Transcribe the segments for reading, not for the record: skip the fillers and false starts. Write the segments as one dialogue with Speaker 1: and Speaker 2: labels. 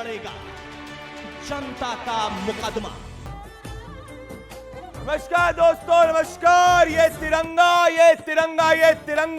Speaker 1: लड़ेगा जनता का मुकदमा।
Speaker 2: नमस्कार दोस्तों, नमस्कार। ये तिरंगा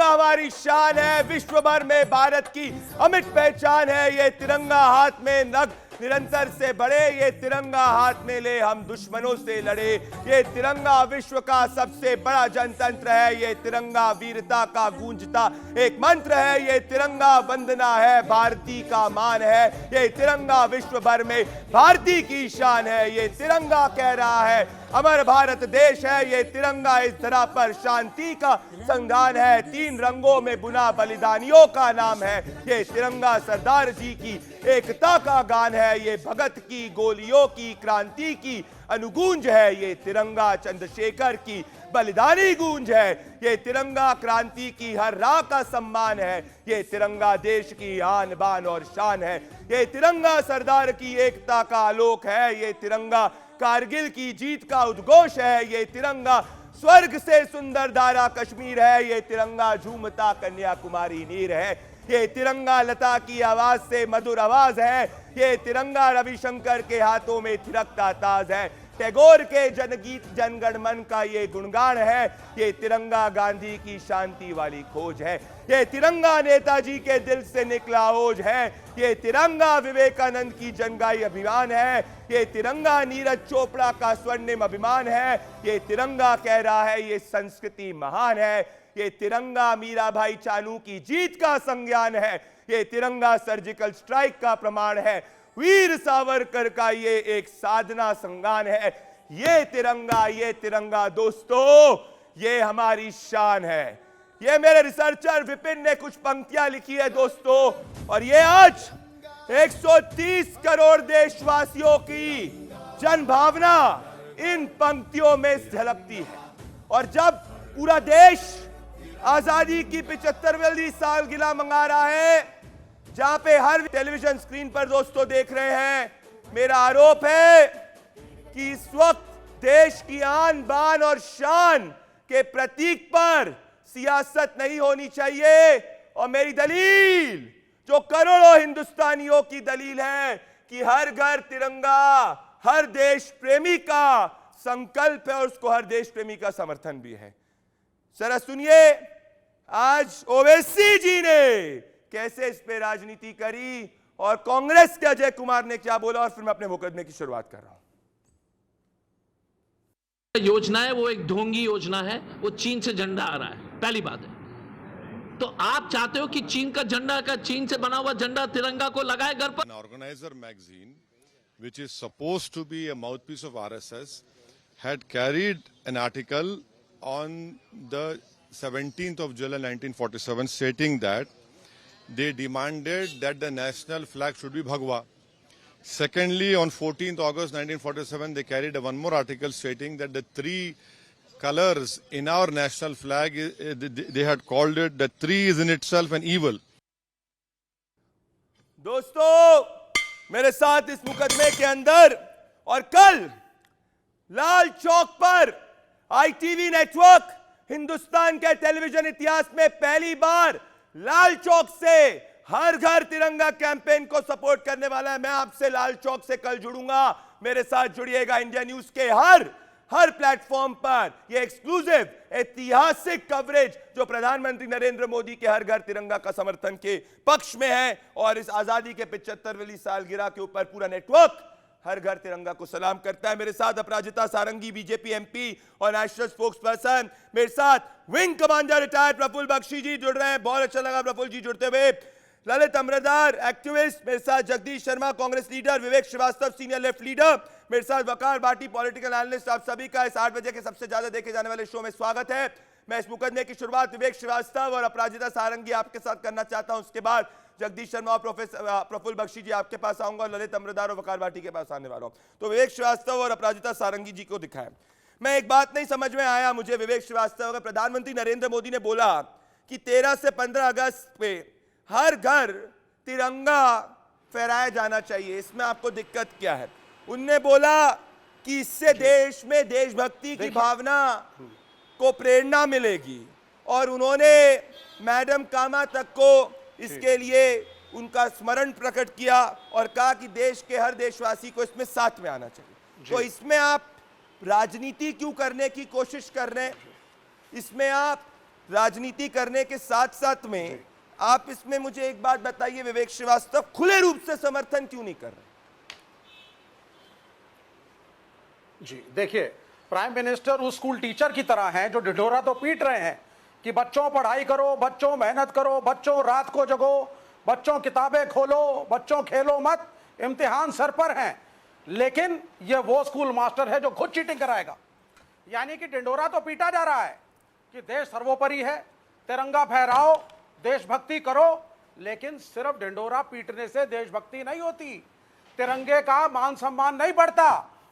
Speaker 2: हमारी शान है, विश्व भर में भारत की अमिट पहचान है। ये तिरंगा हाथ में नग निरंतर से बढ़े, ये तिरंगा हाथ में ले हम दुश्मनों से लड़े। ये तिरंगा विश्व का सबसे बड़ा जनतंत्र है। ये तिरंगा वीरता का गूंजता एक मंत्र है। ये तिरंगा वंदना है, भारती का मान है। ये तिरंगा विश्व भर में भारती की शान है। ये तिरंगा कह रहा है अमर भारत देश है। ये तिरंगा इस धरा पर शांति का संविधान है। 3 रंगों में बुना बलिदानियों का नाम है। ये तिरंगा सरदार जी की एकता का गान है। ये भगत की गोलियों की क्रांति की अनुगूंज है। ये तिरंगा चंद्रशेखर की बलिदानी गूंज है। ये तिरंगा क्रांति की हर राह का सम्मान है। ये तिरंगा देश की आन बान और शान है। ये तिरंगा सरदार की एकता का आलोक है। ये तिरंगा कारगिल की जीत का उद्घोष है। ये तिरंगा स्वर्ग से सुंदर धारा कश्मीर है। ये तिरंगा झूमता कन्याकुमारी नीर है। ये तिरंगा लता की आवाज से मधुर आवाज है। ये तिरंगा रविशंकर के हाथों में थिरकता ताज है। टैगोर के जनगीत जनगण मन का ये गुणगान है। ये तिरंगा गांधी की शांति वाली खोज है। ये तिरंगा नेताजी के दिल से निकला ओज है। ये तिरंगा विवेकानंद की जनगाई अभिमान है। ये तिरंगा नीरज चोपड़ा का स्वर्णिम अभिमान है। ये तिरंगा कह रहा है ये संस्कृति महान है। ये तिरंगा मीराभाई चानू की जीत का संज्ञान है। ये तिरंगा सर्जिकल स्ट्राइक का प्रमाण है। वीर सावरकर का ये एक साधना संगान है। ये तिरंगा दोस्तों, ये हमारी शान है। ये मेरे रिसर्चर विपिन ने कुछ पंक्तियां लिखी है दोस्तों, और ये आज 130 करोड़ देशवासियों की जन भावना इन पंक्तियों में झलकती है। और जब पूरा देश आजादी की 75वीं सालगिरह मना रहा है, जहां पे हर टेलीविजन स्क्रीन पर दोस्तों देख रहे हैं, मेरा आरोप है कि इस वक्त देश की आन बान और शान के प्रतीक पर सियासत नहीं होनी चाहिए। और मेरी दलील, जो करोड़ों हिंदुस्तानियों की दलील है, कि हर घर तिरंगा हर देश प्रेमी का संकल्प है, और उसको हर देश प्रेमी का समर्थन भी है। जरा सुनिए आज ओवैसी जी ने कैसे इस पे राजनीति करी, और कांग्रेस के अजय कुमार ने क्या बोला, और फिर मैं अपने मुकदमे की शुरुआत कर रहा हूं।
Speaker 3: योजना है वो एक ढोंगी योजना है। वो चीन से झंडा आ रहा है, पहली बात है। तो आप चाहते हो कि चीन का झंडा का चीन से बना हुआ झंडा तिरंगा को लगाए घर पर।
Speaker 4: Organizer magazine, which is supposed to be a mouthpiece of RSS, had carried an article on the 17th of July 1947 stating that they demanded that the national flag should be Bhagwa. Secondly, on 14th August 1947, they carried one more article stating that the 3 colors in our national flag, they had called it, the 3 is in itself an evil.
Speaker 2: दोस्तों, मेरे साथ इस मुकदमे के अंदर और कल लाल चौक पर ITV नेटवर्क हिंदुस्तान के टेलीविजन इतिहास में पहली बार लाल चौक से हर घर तिरंगा कैंपेन को सपोर्ट करने वाला है। मैं आपसे लाल चौक से कल जुड़ूंगा, मेरे साथ जुड़िएगा। इंडिया न्यूज के हर प्लेटफॉर्म पर यह एक्सक्लूसिव ऐतिहासिक कवरेज जो प्रधानमंत्री नरेंद्र मोदी के हर घर तिरंगा का समर्थन के पक्ष में है, और इस आजादी के 75वीं सालगिरह के ऊपर पूरा नेटवर्क हर घर तिरंगा को सलाम करता है। मेरे साथ अपराजिता सारंगी बीजेपी एमपी और नेशनल स्पोक्स पर्सन, मेरे साथ wing commander retired Praful Bakshi ji जुड़ रहे हैं। बहुत अच्छा लगा प्रफुल्ल जी जुड़ते हुए। ललित अमरदार एक्टिविस्ट, मेरे साथ जगदीश शर्मा कांग्रेस लीडर, विवेक श्रीवास्तव सीनियर लेफ्ट लीडर, मेरे साथ वकार भाटी पॉलिटिकल एनालिस्ट। आप सभी का इस 8 बजे के सबसे ज्यादा देखे जाने वाले शो में स्वागत है। मैं इस मुकदमे की शुरुआत विवेक श्रीवास्तव और अपराजिता सारंगी आपके साथ करना चाहता हूं। उसके बाद जगदीश शर्मा और प्रफुल्ल बख्शी जी आपके पास आऊंगा, और ललित अमरदार और वकार भाटी के पास आने वाला हूं। तो विवेक श्रीवास्तव और अपराजिता सारंगी जी को दिखाएं। मैं एक बात नहीं समझ में आया मुझे विवेक श्रीवास्तव का, प्रधानमंत्री नरेंद्र मोदी ने बोला कि 13 से 15 अगस्त पे हर घर तिरंगा फहराया जाना चाहिए, इसमें आपको दिक्कत क्या है? उनने बोला कि इससे देश में देशभक्ति की भावना को प्रेरणा मिलेगी, और उन्होंने मैडम कामा तक को इसके लिए उनका स्मरण प्रकट किया और कहा कि देश के हर देशवासी को इसमें साथ में आना चाहिए। तो इसमें आप राजनीति क्यों करने की कोशिश कर रहे हैं? इसमें आप राजनीति करने के साथ साथ में आप इसमें मुझे एक बात बताइए, विवेक श्रीवास्तव खुले रूप से समर्थन क्यों नहीं कर रहे?
Speaker 5: जी देखिए, प्राइम मिनिस्टर उस स्कूल टीचर की तरह हैं जो ढिढोरा तो पीट रहे हैं कि बच्चों पढ़ाई करो, बच्चों मेहनत करो, बच्चों रात को जगो, बच्चों किताबें खोलो, बच्चों खेलो मत, इम्तिहान सर पर हैं। लेकिन ये वो स्कूल मास्टर है जो खुद चीटिंग कराएगा। यानी कि ढिंडोरा तो पीटा जा रहा है कि देश सर्वोपरि है, तिरंगा फहराओ, देशभक्ति करो, लेकिन सिर्फ ढिंडोरा पीटने से देशभक्ति नहीं होती। तिरंगे का मान सम्मान नहीं बढ़ता,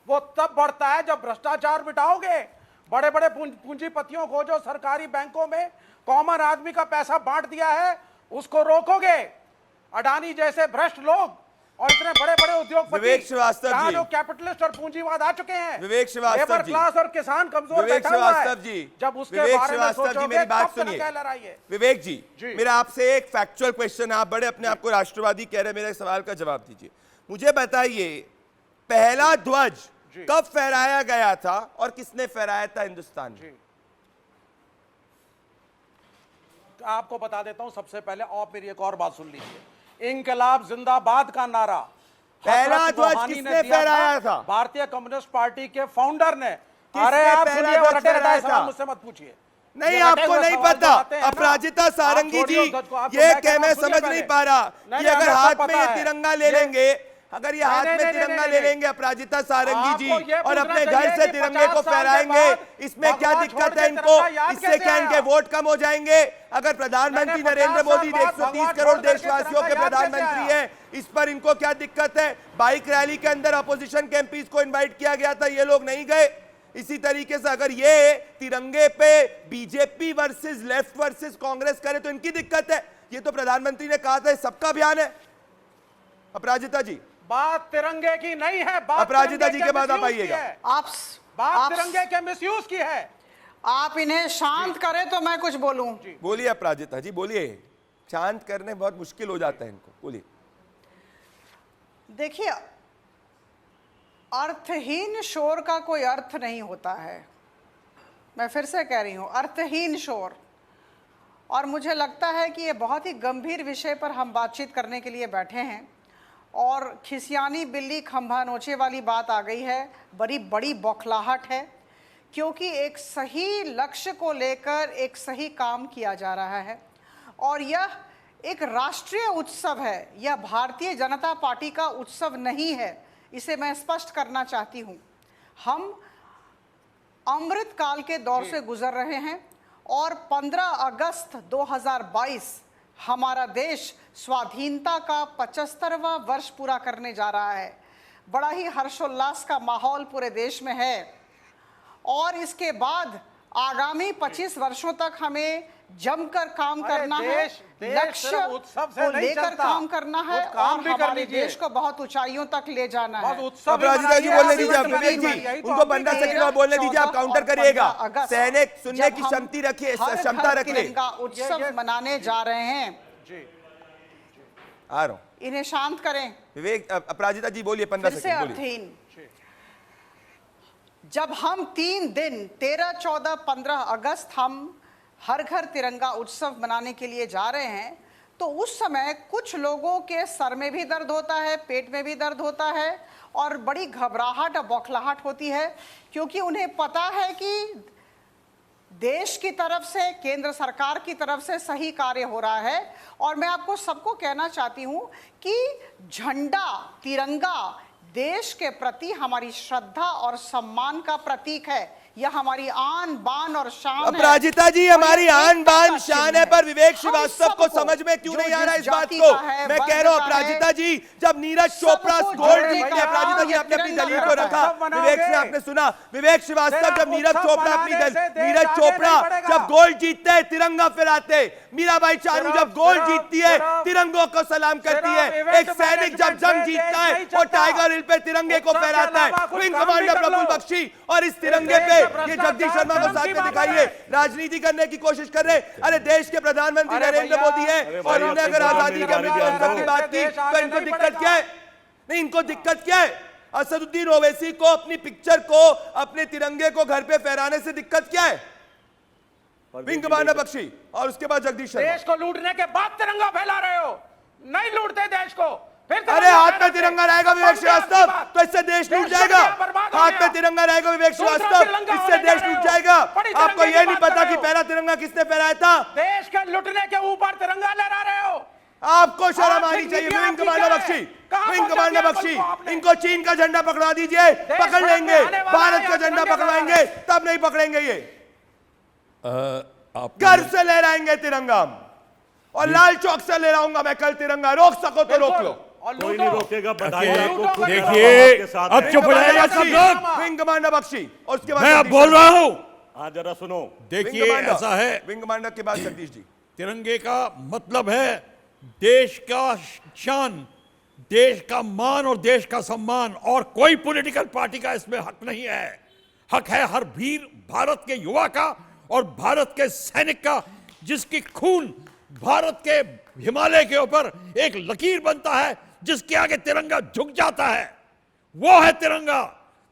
Speaker 5: वो तब बढ़ता है जब भ्रष्टाचार मिटाओगे। बड़े बड़े पूंजीपतियों को जो सरकारी बैंकों में कॉमन आदमी का पैसा बांट दिया है उसको रोकोगे। अडानी जैसे भ्रष्ट लोग और इतने बड़े बड़े उद्योगपति,
Speaker 2: विवेक श्रीवास्तव जी,
Speaker 5: जो कैपिटलिस्ट और पूंजीवाद आ चुके हैं,
Speaker 2: विवेक श्रीवास्तव
Speaker 5: लेबर
Speaker 2: जी,
Speaker 5: क्लास और किसान कमजोर
Speaker 2: विवेक
Speaker 5: बैठा हुआ है।
Speaker 2: श्रीवास्तव जी,
Speaker 5: जब उसके
Speaker 2: विवेक
Speaker 5: बारे में
Speaker 2: श्रीवास्तव जी,
Speaker 5: सोचोगे
Speaker 2: मेरी बात
Speaker 5: तब तो
Speaker 2: सुनिए।
Speaker 5: लड़ाइए।
Speaker 2: विवेक जी,
Speaker 5: जी।
Speaker 2: मेरा आपसे एक फैक्चुअल क्वेश्चन, आप बड़े अपने आप को राष्ट्रवादी कह रहे हैं, मेरे सवाल का जवाब दीजिए। मुझे बताइए, पहला ध्वज कब फहराया गया था और किसने फहराया था हिंदुस्तान में?
Speaker 5: आपको बता देता हूं, सबसे पहले आप मेरी एक और बात सुन लीजिए। इंकलाब जिंदाबाद का नारा
Speaker 2: पहला
Speaker 5: हजरत
Speaker 2: ध्वज
Speaker 5: रूहानी
Speaker 2: किसने
Speaker 5: ने दिया
Speaker 2: फहराया था?
Speaker 5: भारतीय कम्युनिस्ट पार्टी के फाउंडर ने।
Speaker 2: किसने
Speaker 5: अरे आप
Speaker 2: पहला
Speaker 5: सुनिए,
Speaker 2: ध्वज
Speaker 5: रटे
Speaker 2: फहराया
Speaker 5: रटाए
Speaker 2: था?
Speaker 5: सवाल मुझसे मत पूछिए।
Speaker 2: नहीं,
Speaker 5: ये
Speaker 2: आपको
Speaker 5: रटे हुए
Speaker 2: नहीं
Speaker 5: सवाल जो
Speaker 2: पता।
Speaker 5: आते हैं ना,
Speaker 2: अपराजिता सारंगी
Speaker 5: आप
Speaker 2: जी,
Speaker 5: छोड़िए उस ध्वज को, आपको
Speaker 2: ये
Speaker 5: मैं कह
Speaker 2: कह
Speaker 5: रहा
Speaker 2: मैं
Speaker 5: हूं, सुनिए
Speaker 2: समझ नहीं
Speaker 5: पहले।
Speaker 2: पा रहा
Speaker 5: नहीं,
Speaker 2: कि
Speaker 5: नहीं,
Speaker 2: अगर
Speaker 5: हमें
Speaker 2: हाथ
Speaker 5: सब
Speaker 2: में
Speaker 5: पता
Speaker 2: ये
Speaker 5: है।
Speaker 2: तिरंगा ले लेंगे, अगर ये हाथ में
Speaker 5: नहीं,
Speaker 2: तिरंगा
Speaker 5: नहीं,
Speaker 2: ले
Speaker 5: नहीं,
Speaker 2: लेंगे अपराजिता सारंगी जी
Speaker 5: आपको ये
Speaker 2: और
Speaker 5: पूछना
Speaker 2: अपने घर
Speaker 5: चाहिए
Speaker 2: से
Speaker 5: कि
Speaker 2: तिरंगे
Speaker 5: 50
Speaker 2: को
Speaker 5: साल के
Speaker 2: फहराएंगे,
Speaker 5: बाद
Speaker 2: इसमें क्या
Speaker 5: भगवा
Speaker 2: दिक्कत
Speaker 5: छोड़
Speaker 2: है
Speaker 5: के
Speaker 2: इनको?
Speaker 5: तिरंगा याद
Speaker 2: इससे
Speaker 5: कैसे
Speaker 2: क्या इनके
Speaker 5: आया?
Speaker 2: वोट कम हो जाएंगे? अगर प्रधानमंत्री
Speaker 5: नहीं,
Speaker 2: नरेंद्र
Speaker 5: 50
Speaker 2: मोदी
Speaker 5: साल बाद
Speaker 2: 130
Speaker 5: भगवा
Speaker 2: करोड़
Speaker 5: छोड़ करके
Speaker 2: देशवासियों के
Speaker 5: तिरंगा याद कैसे
Speaker 2: प्रधानमंत्री
Speaker 5: आया?
Speaker 2: है, इस पर इनको क्या दिक्कत है? बाइक रैली के अंदर अपोजिशन के एमपीज को इन्वाइट किया गया था, ये लोग नहीं गए। इसी तरीके से अगर ये तिरंगे पे BJP versus left versus Congress करे तो इनकी दिक्कत है। ये तो प्रधानमंत्री ने कहा था, सबका अभियान है। अपराजिता जी,
Speaker 5: बात तिरंगे की नहीं है, बात
Speaker 2: अपराजिता
Speaker 5: तिरंगे
Speaker 2: जी के बाद आप
Speaker 5: मिसयूज की
Speaker 2: आइएगा।
Speaker 5: है।
Speaker 6: आप
Speaker 5: तिरंगे के मिसयूज की है।
Speaker 6: आप इन्हें शांत करें तो मैं कुछ बोलूं।
Speaker 2: बोलिए अपराजिता जी, बोलिए। शांत करने बहुत मुश्किल हो जाता है इनको, बोलिए।
Speaker 6: देखिए, अर्थहीन शोर का कोई अर्थ नहीं होता है। मैं फिर से कह रही हूं, अर्थहीन शोर। और मुझे लगता है कि ये बहुत ही गंभीर विषय पर हम बातचीत करने के लिए बैठे हैं और खिसियानी बिल्ली खंभा नोचे वाली बात आ गई है। बड़ी बड़ी बौखलाहट है, क्योंकि एक सही लक्ष्य को लेकर एक सही काम किया जा रहा है और यह एक राष्ट्रीय उत्सव है, यह भारतीय जनता पार्टी का उत्सव नहीं है। इसे मैं स्पष्ट करना चाहती हूँ। हम अमृत काल के दौर से गुजर रहे हैं और 15 अगस्त 2022 हमारा देश स्वाधीनता का 75वां वर्ष पूरा करने जा रहा है। बड़ा ही हर्षोल्लास का माहौल पूरे देश में है और इसके बाद आगामी 25 वर्षों तक हमें जमकर काम करना है, लक्ष्य को लेकर काम करना है और हमारे देश को बहुत ऊंचाइयों तक ले जाना है।
Speaker 2: अपराजिता जी बोलने दीजिए, विवेक जी उनको 15 सेकंड और बोलने दीजिए, आप काउंटर करिएगा। सैनिक सुनने की क्षमता रखिए, क्षमता रखिए।
Speaker 6: तिरंगा उत्सव मनाने जा रहे हैं,
Speaker 2: आ रहा हूं।
Speaker 6: इन्हें शांत करें।
Speaker 2: विवेक, अपराजिता जी बोलिए, 15
Speaker 6: फिर से
Speaker 2: सेकंड बोलिए।
Speaker 6: अर्थहीन। जब हम 3 दिन 13, 14, 15 अगस्त हम हर घर तिरंगा उत्सव मनाने के लिए जा रहे हैं, तो उस समय कुछ लोगों के सर में भी दर्द होता है, पेट में भी दर्द होता है और बड़ी घबराहट और बौखलाहट होती है, क्योंकि उन्हें पता है कि देश की तरफ से, केंद्र सरकार की तरफ से सही कार्य हो रहा है। और मैं आपको सबको कहना चाहती हूं कि झंडा, तिरंगा देश के प्रति हमारी श्रद्धा और सम्मान का प्रतीक है। यह हमारी आन बान और शान है।
Speaker 2: अपराजिता जी, हमारी आन बान शान है, पर विवेक श्रीवास्तव को समझ में क्यों नहीं आ रहा इस बात को? मैं कह रहा हूं अपराजिता जी, जब नीरज चोपड़ा गोल्ड जीते, अपराजिता जी आपने अपनी दलील को रखा, विवेक से आपने सुना। विवेक श्रीवास्तव, जब नीरज चोपड़ा जब गोल्ड जीतते हैं तिरंगा फहराते, मीराबाई चानू जब गोल्ड जीतती है तिरंगों को सलाम करती है, एक सैनिक जब जंग जीतता है और टाइगर हिल पे तिरंगे को फहराता है, विंग कमांडर प्रफुल्ल बख्शी, और इस तिरंगे पे ये जगदीश शर्मा को साथ में दिखाइए, राजनीति करने की कोशिश कर रहे। अरे देश के प्रधानमंत्री नरेंद्र मोदी है और उन्होंने अगर आजादी के अमृत महोत्सव की बात की तो इनको दिक्कत क्या है? नहीं, इनको दिक्कत क्या है? असदुद्दीन ओवैसी को अपनी पिक्चर को, अपने तिरंगे को घर पे फहराने से दिक्कत क्या है? विंग कमांडर बख्शी और उसके बाद जगदीश शर्मा।
Speaker 5: देश को लूटने के बाद तिरंगा फैला रहे हो, नहीं लूटते देश को। फिर
Speaker 2: अरे हाथ में तिरंगा रहेगा विवेक श्रीवास्तव तो इससे देश लूट जाएगा। हाथ में तिरंगा रहेगा विवेक श्रीवास्तव, इससे देश लूट जाएगा। आपको यह नहीं पता कि पहला तिरंगा किसने फहराया था?
Speaker 5: देश के लुटने के ऊपर तिरंगा लहरा रहे हो।
Speaker 2: आपको शर्म आनी चाहिए। Wing commander Bakshi, wing commander Bakshi, इनको चीन का झंडा पकड़ा दीजिए, पकड़ लेंगे। भारत का झंडा पकड़वाएंगे तब नहीं पकड़ेंगे ये। घर से लहराएंगे तिरंगा और लाल चौक से लहराऊंगा मैं कल तिरंगा। रोक सको तो रोक लो,
Speaker 7: कोई नहीं रोकेगा।
Speaker 8: देखिए अब चुप हो जाइए सब लोग।
Speaker 2: विंग कमांडर बख्शी और उसके बाद
Speaker 8: मैं अब बोल रहा हूं।
Speaker 7: हाँ जरा सुनो।
Speaker 8: देखिए ऐसा है,
Speaker 2: विंग कमांडर के बाद जगदीश जी।
Speaker 8: तिरंगे का मतलब है देश का शान, देश का मान और देश का सम्मान, और कोई पॉलिटिकल पार्टी का इसमें हक नहीं है। हक है हर वीर भारत के युवा का और भारत के सैनिक का, जिसकी खून भारत के हिमालय के ऊपर एक लकीर बनता है, जिसके आगे तिरंगा झुक जाता है। वो है तिरंगा।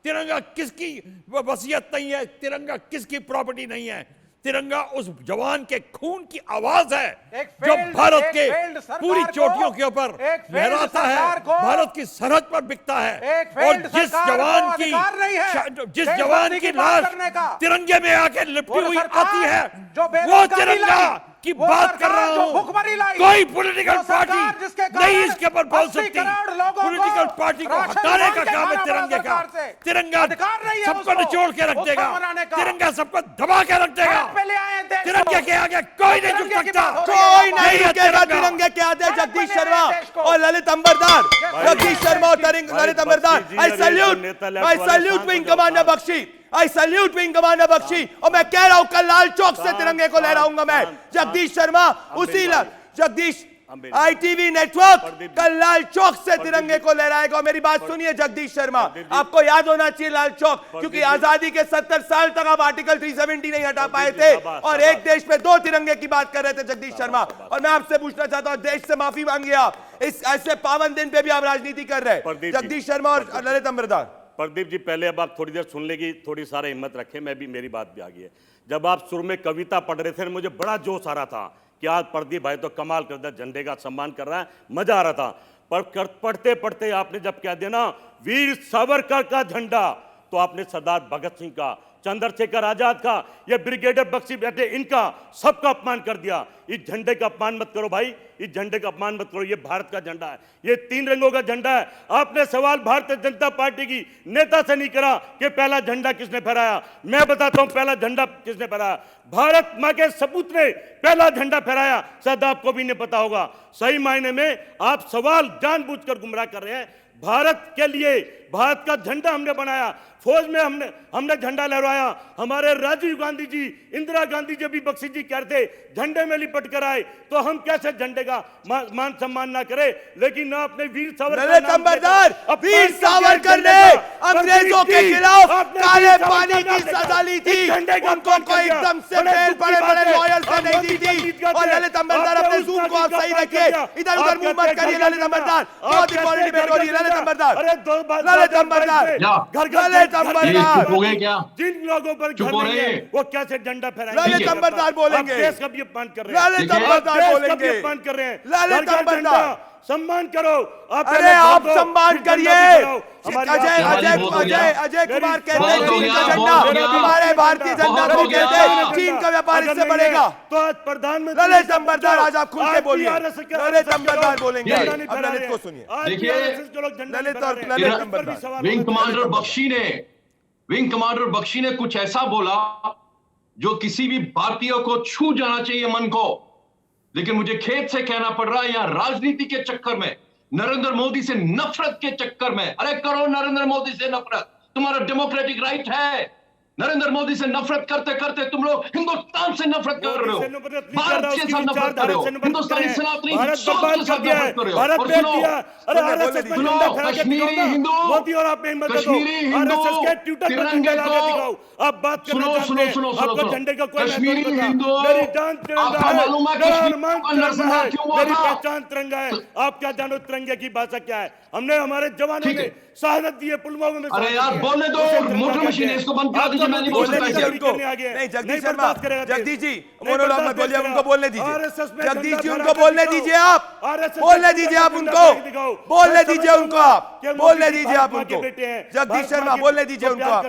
Speaker 8: तिरंगा किसकी वसीयत नहीं है, तिरंगा किसकी प्रॉपर्टी नहीं है। तिरंगा उस जवान के खून की आवाज है जो भारत के पूरी चोटियों के ऊपर लहराता है, भारत की सरहद पर बिकता है। और जिस जवान की लाश तिरंगे में आके लिपटी हुई आती है, वो तिरंगा की बात कर रहा हूं। कोई पॉलिटिकल पार्टी नहीं इसके ऊपर बोल सकती। पॉलिटिकल पार्टी को हटाने का काम है तिरंगे का। तिरंगा सबको निचोड़ के रख देगा, तिरंगा सबको दबा के रख देगा। तिरंगे के आगे कोई नहीं झुक सकता,
Speaker 2: कोई नहीं झुकेगा तिरंगे के आगे। जगदीश शर्मा और ललित अंबरदार, जगदीश शर्मा और Lalit Ambardar, I salute wing commander Bakshi, I salute wing commander Bakshi. और मैं कह रहा हूं कल लाल चौक से तिरंगे को लहराऊंगा मैं। जगदीश शर्मा उसी जगदीश ITV नेटवर्क कल लाल चौक से तिरंगे को लहराएगा। मेरी बात सुनिए जगदीश शर्मा, आपको याद होना चाहिए लाल चौक, क्योंकि आजादी के 70 साल तक आप आर्टिकल 370 नहीं हटा पाए थे और एक देश पे दो तिरंगे की बात कर रहे थे जगदीश शर्मा। और मैं आपसे पूछना चाहता हूं, देश से माफी मांगिए आप। इस ऐसे पावन दिन पे भी आप राजनीति कर रहे हैं। जगदीश शर्मा और ललित अंबरदार।
Speaker 7: प्रदीप जी पहले अब आप थोड़ी देर सुन लेगी, थोड़ी सारा हिम्मत रखें। मैं भी, मेरी बात भी आ गई है। जब आप सुर में कविता पढ़ रहे थे मुझे बड़ा जोश आ रहा था कि आज प्रदीप भाई तो कमाल कर दिया, झंडे का सम्मान कर रहा है, मजा आ रहा था। पर पढ़ते पढ़ते आपने जब कह दिया ना वीर सावरकर का झंडा, तो आपने सरदार भगत सिंह का, चंद्रशेखर आजाद का, ये ब्रिगेडियर बख्शी बैठे, इनका सबका अपमान कर दिया। इस झंडे का अपमान मत करो भाई, इस झंडे का अपमान मत करो। ये भारत का झंडा है, ये 3 रंगों का झंडा है। आपने सवाल भारतीय जनता पार्टी की नेता से नहीं करा कि पहला झंडा किसने फहराया। मैं बताता हूं पहला झंडा किसने फहराया। भारत मां के सपूत ने पहला झंडा फहराया, शायद आपको भी नहीं पता होगा। सही मायने में आप सवाल जानबूझकर गुमराह कर रहे हैं। भारत के लिए भारत का झंडा हमने बनाया, फौज में हमने झंडा लहराया। हमारे राजीव गांधी जी, इंदिरा गांधी जी भी बख्शी जी कहते झंडे में लिपट कर आए, तो हम कैसे झंडे का मान सम्मान ना करें। लेकिन ना अपने वीर सावरकर ने
Speaker 2: अंग्रेजों के खिलाफ काले पानी की सजा ली थी, उनको कोई एकदम से फेल बड़े लॉयर से नहीं दी थी। और ललित अंबरदार अपने जूम को आप सही रखिए, इधर उधर मुंह मत करिए। ललित अंबरदार बहुत इंपॉर्टेंट डिबेट हो रही है। ललित अंबरदार, ललित अंबरदार, ललित अंबरदार,
Speaker 9: हो गए क्या?
Speaker 7: जिन लोगों पर घर नहीं है वो कैसे झंडा फहराएंगे?
Speaker 2: ललित अंबरदार बोलेंगे,
Speaker 7: देश का भी अपमान कर रहे हैं।
Speaker 2: ललित अंबरदार बोलेंगे,
Speaker 7: अपमान कर रहे हैं।
Speaker 2: ललित अंबरदार
Speaker 7: सम्मान करो।
Speaker 2: अरे आप सम्मान करिए। अजय कुमार कहते हैं चीन का झंडा हमारे भारतीय जनता को कहते हैं चीन का व्यापार इससे बढ़ेगा।
Speaker 7: तो आज प्रधानमंत्री
Speaker 2: ललित अंबरदार आज आप खुल के बोलिए। ललित अंबरदार बोलेंगे, अब ललित को सुनिए।
Speaker 9: देखिए विंग कमांडर बख्शी ने कुछ ऐसा बोला जो किसी भी भारतीय को छू जाना चाहिए मन को। लेकिन मुझे खेद से कहना पड़ रहा है, यहां राजनीति के चक्कर में, नरेंद्र मोदी से नफरत के चक्कर में, अरे करो नरेंद्र मोदी से नफरत, तुम्हारा डेमोक्रेटिक राइट है, नरेंद्र मोदी से नफरत करते करते तुम लोग हिंदुस्तान से नफरत कर रहे हो, भारत के साथ नफरत कर रहे हो, हिंदुस्तानी सनातनी सोच के साथ नफरत कर रहे हो। और सुनो, कश्मीरी हिंदू तिरंगे को,
Speaker 7: अब बात
Speaker 9: सुनो सुनो सुनो सुनो, कश्मीरी हिंदू, आपको मालूम है कश्मीर का नरसंहार क्यों हुआ
Speaker 7: मेरी
Speaker 9: था?
Speaker 7: पहचान तिरंगा है। आप क्या जानो तिरंगे की भाषा क्या है? हमने हमारे जवानों ने शहादत दी है, पुलवामा में।
Speaker 9: अरे यार बोलने दो, मोटर मशीन है, इसको बंद करा दीजिए। मैं नहीं बोल सकता इसे।
Speaker 2: नहीं जगदीश शर्मा, जगदीश जी मोनोलॉग मत बोलिए, उनको बोलने दीजिए। जगदीश जी उनको बोलने दीजिए, आप बोलने दीजिए, आप उनको बोलने दीजिए, उनको आप बोलने दीजिए, आप उनको। जगदीश शर्मा बोलने दीजिए उनको आप।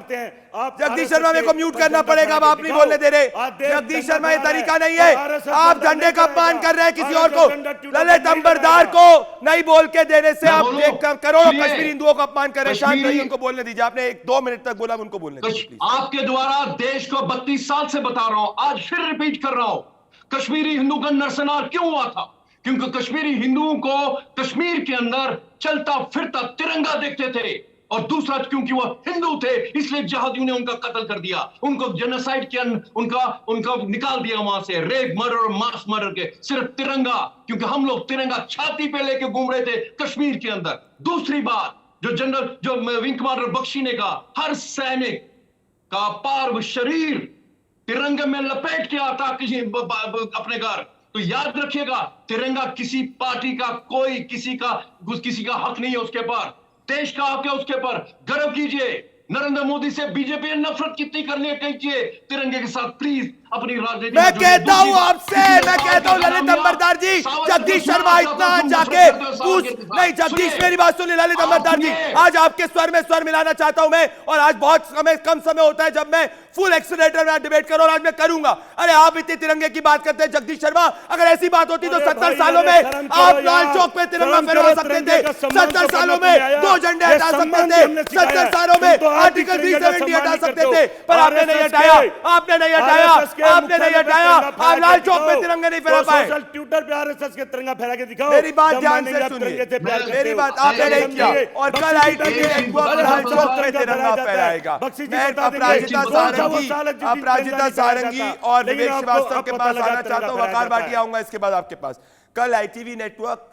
Speaker 2: जगदीश शर्मा मेरे को म्यूट करना पड़ेगा, अब आप नहीं बोलने दे रहे। जगदीश शर्मा ये तरीका नहीं है, आप झंडे का अपमान कर रहे हैं किसी और को। ललित अंबरदार को नहीं बोल के देने से आप करोड़ों कश्मीरी हिंदुओं का अपमान कर रहे हैं। शांत रहिए, उनको बोलने दीजिए। आपने 1-2 मिनट तक बोला, उनको बोलने दीजिए।
Speaker 9: आपके द्वारा देश को 32 साल से बता रहा हूं, आज फिर रिपीट कर रहा हूं, कश्मीरी हिंदू का नरसंहार क्यों हुआ था? क्योंकि कश्मीरी हिंदुओं को कश्मीर के अंदर चलता फिरता तिरंगा देखते थे, और दूसरा क्योंकि वो हिंदू थे इसलिए जहादियों ने उनका कत्ल कर दिया, उनको जेनोसाइड के उनका निकाल दिया वहां से, रेप मर्डर और मास मर्डर के। सिर्फ तिरंगा, क्योंकि हम लोग तिरंगा छाती पे लेके घूम रहे थे कश्मीर के अंदर। दूसरी बात, जो विंग कमांडर बख्शी ने कहा, हर सैनिक का पार्व शरीर तिरंगे में लपेट के आता किसी अपने घर। तो याद रखिएगा, तिरंगा किसी पार्टी का, कोई किसी का हक नहीं है उसके पास, देश का हक है उसके पर। गर्व कीजिए। नरेंद्र मोदी से बीजेपी ने नफरत कितनी करनी है कीजिए, तिरंगे के साथ प्लीज अपनी राजनीति।
Speaker 2: मैं कहता हूं आपसे, मैं कहता हूं ललित अंबरदार जी, जगदीश शर्मा इतना जाके पूछ नहीं। जगदीश मेरी बात सुनिए ललित अंबरदार जी, आज आपके स्वर में स्वर मिलाना चाहता हूं मैं, और आज बहुत कम समय होता है जब मैं फुल एक्सीलरेटर में डिबेट करूं, और आज मैं करूंगा। अरे आप इतने तिरंगे की बात करते हैं जगदीश शर्मा, अगर ऐसी बात होती तो 70 सालों में आप लाल चौक पे तिरंगा फहरा सकते थे, 70 सालों में 2 झंडे हटा सकते थे, 70 सालों में आर्टिकल 370 हटा सकते थे, पर आपने नहीं हटाया, आपने नहीं हटाया, आपने नहीं हटाया। आप लाल चौक पे तिरंगे नहीं फहरा पाए।
Speaker 7: सोशल ट्विटर पे आरएसएस के तिरंगा फहरा के दिखाओ।
Speaker 2: मेरी बात ध्यान से सुनिए, मेरी बात आपने नहीं किया, और कल आईटीवी नेटवर्क लाल चौक पे तिरंगा फहराएगा। मैं अपराजिता सारंगी और विवेक श्रीवास्तव के पास आना चाहता हूं, वकार भाटी आऊंगा इसके बाद आपके पास। कल आईटीवी नेटवर्क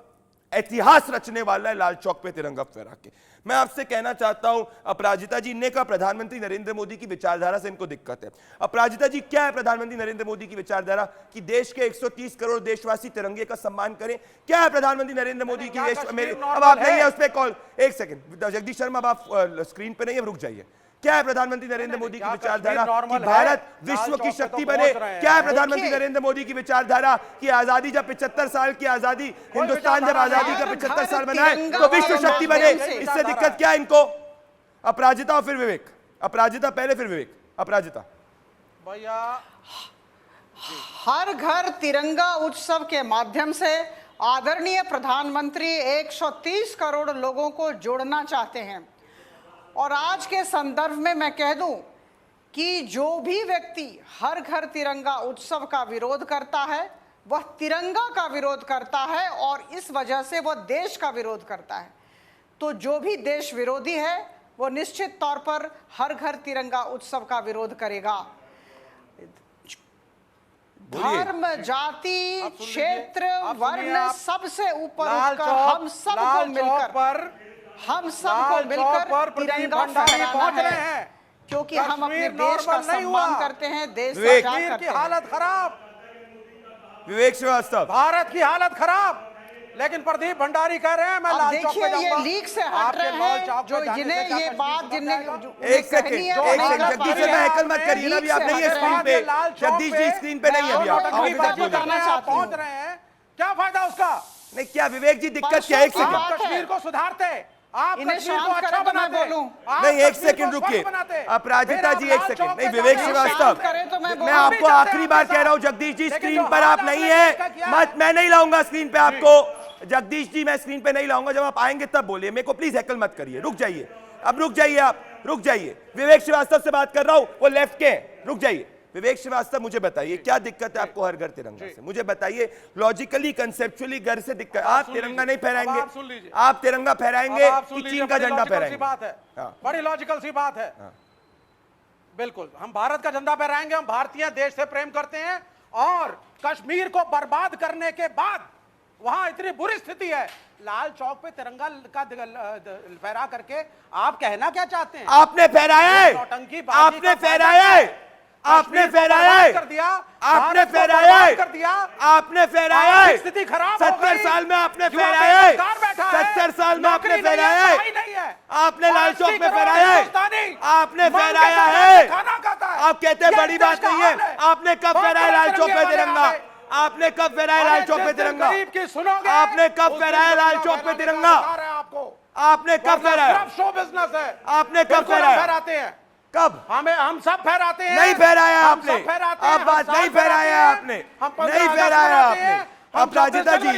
Speaker 2: इतिहास रचने वाला है लाल चौक पे तिरंगा फहरा के। मैं आपसे कहना चाहता हूं, अपराजिता जी ने कहा प्रधानमंत्री नरेंद्र मोदी की विचारधारा से इनको दिक्कत है। अपराजिता जी, क्या है प्रधानमंत्री नरेंद्र मोदी की विचारधारा कि देश के 130 करोड़ देशवासी तिरंगे का सम्मान करें? क्या है प्रधानमंत्री नरेंद्र मोदी की? अब आप नहीं है उस पर कॉल, एक सेकंड जगदीश शर्मा, अब आप स्क्रीन पे नहीं है, रुक जाइए। क्या है प्रधानमंत्री नरेंद्र मोदी की विचारधारा कि भारत विश्व की शक्ति बने? क्या है प्रधानमंत्री नरेंद्र मोदी की विचारधारा कि आजादी, जब 75 साल की आजादी, हिंदुस्तान जब आजादी का 75 साल मनाए तो विश्व शक्ति बने? इससे दिक्कत क्या है इनको? अपराजिता और फिर विवेक। अपराजिता पहले, फिर विवेक। अपराजिता
Speaker 5: भैया,
Speaker 6: हर घर तिरंगा उत्सव के माध्यम से आदरणीय प्रधानमंत्री 130 करोड़ लोगों को जोड़ना चाहते हैं। और आज के संदर्भ में मैं कह दूं कि जो भी व्यक्ति हर घर तिरंगा उत्सव का विरोध करता है वह तिरंगा का विरोध करता है, और इस वजह से वह देश का विरोध करता है। तो जो भी देश विरोधी है वो निश्चित तौर पर हर घर तिरंगा उत्सव का विरोध करेगा। धर्म, जाति, क्षेत्र, वर्ण सबसे ऊपर उठकर हम सबको मिलकर तिरंगा फहराना है, क्योंकि हम अपने देश का सम्मान करते हैं, देश
Speaker 5: की हालत खराब,
Speaker 2: विवेक श्रीवास्तव,
Speaker 5: भारत की हालत खराब, लेकिन प्रदीप भंडारी कह रहे हैं मैं लाल चौक पे जाऊंगा।
Speaker 6: ये लीक से हट रहे हैं, जो जिन्हें ये बात,
Speaker 2: एक सेकंड जगदीश शर्मा, हेकल मत करिए ना, अभी आप नहीं है स्क्रीन पे। जगदीश जी स्क्रीन पे नहीं है अभी, आप
Speaker 5: पहुंच रहे हैं, क्या फायदा उसका?
Speaker 2: नहीं, क्या विवेक जी दिक्कत क्या है? एक सेकंड,
Speaker 5: आप कश्मीर को सुधारते, आप कश्मीर को अच्छा बनाते,
Speaker 2: नहीं एक सेकंड रुकिए। अपराजिता जी एक सेकंड, नहीं विवेक श्रीवास्तव, मैं आपको आखिरी बार कह रहा हूं, जगदीश जी स्क्रीन पर आप नहीं है, मत, मैं नहीं लाऊंगा स्क्रीन पे आपको। जगदीश जी मैं स्क्रीन पे नहीं लाऊंगा, जब आप आएंगे तब बोलिए, मेरे को प्लीज हेकल मत करिए। रुक जाइए, अब रुक जाइए, आप रुक जाइए। विवेक श्रीवास्तव से बात कर रहा हूं, वो लेफ्ट के हैं, रुक जाइए। विवेक श्रीवास्तव, मुझे बताइए क्या दिक्कत है आपको हर घर तिरंगा से? मुझे बताइए लॉजिकली, कंसेप्चुअली घर से दिक्कत। आप तिरंगा नहीं फहराएंगे, आप तिरंगा फहराएंगे कि चीन का झंडा फहराएंगे?
Speaker 5: बात है, बड़ी लॉजिकल सी बात है। बिल्कुल, हम भारत का झंडा फहराएंगे, हम भारतीय देश से प्रेम करते हैं। और कश्मीर को बर्बाद करने के बाद वहां इतनी बुरी स्थिति है, लाल चौक पे तिरंगा का फहरा करके आप कहना क्या चाहते हैं?
Speaker 2: आपने फहराया है, आपने फहराया है, आपने फहराया है, आपने फहराया है, आपने फहराया है।
Speaker 5: स्थिति खराब
Speaker 2: 70 साल में आपने फहराया है, 70 साल में आपने फहराया है, आपने लाल चौक में फहराया है, आपने फहराया है। आप कहते हैं बड़ी बात नहीं है, आपने कब फहराया लाल चौक पे तिरंगा? आपने कब फहराया लाल चौक पे तिरंगा? आपने कब फहराया लाल चौक पे तिरंगा? आपने कब फहराया?
Speaker 5: शो बिजनेस है,
Speaker 2: आपने कब फहराया?
Speaker 5: फहराते हैं,
Speaker 2: कब?
Speaker 5: हम सब फहराते हैं।
Speaker 2: नहीं फहराया आपने,
Speaker 5: आप
Speaker 2: बात नहीं फहराया आपने, नहीं फहराया आपने। अपराजिता जी,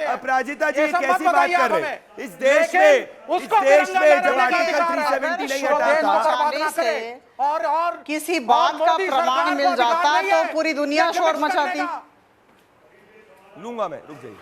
Speaker 2: अपराजिता जी कैसी बात कर रहे हैं? इस देश में जब आर्टिकल 370 नहीं हटा था
Speaker 6: और किसी बात का प्रमाण मिल जाता तो पूरी दुनिया शोर मचाती।
Speaker 2: लूंगा मैं, रुक जाइए,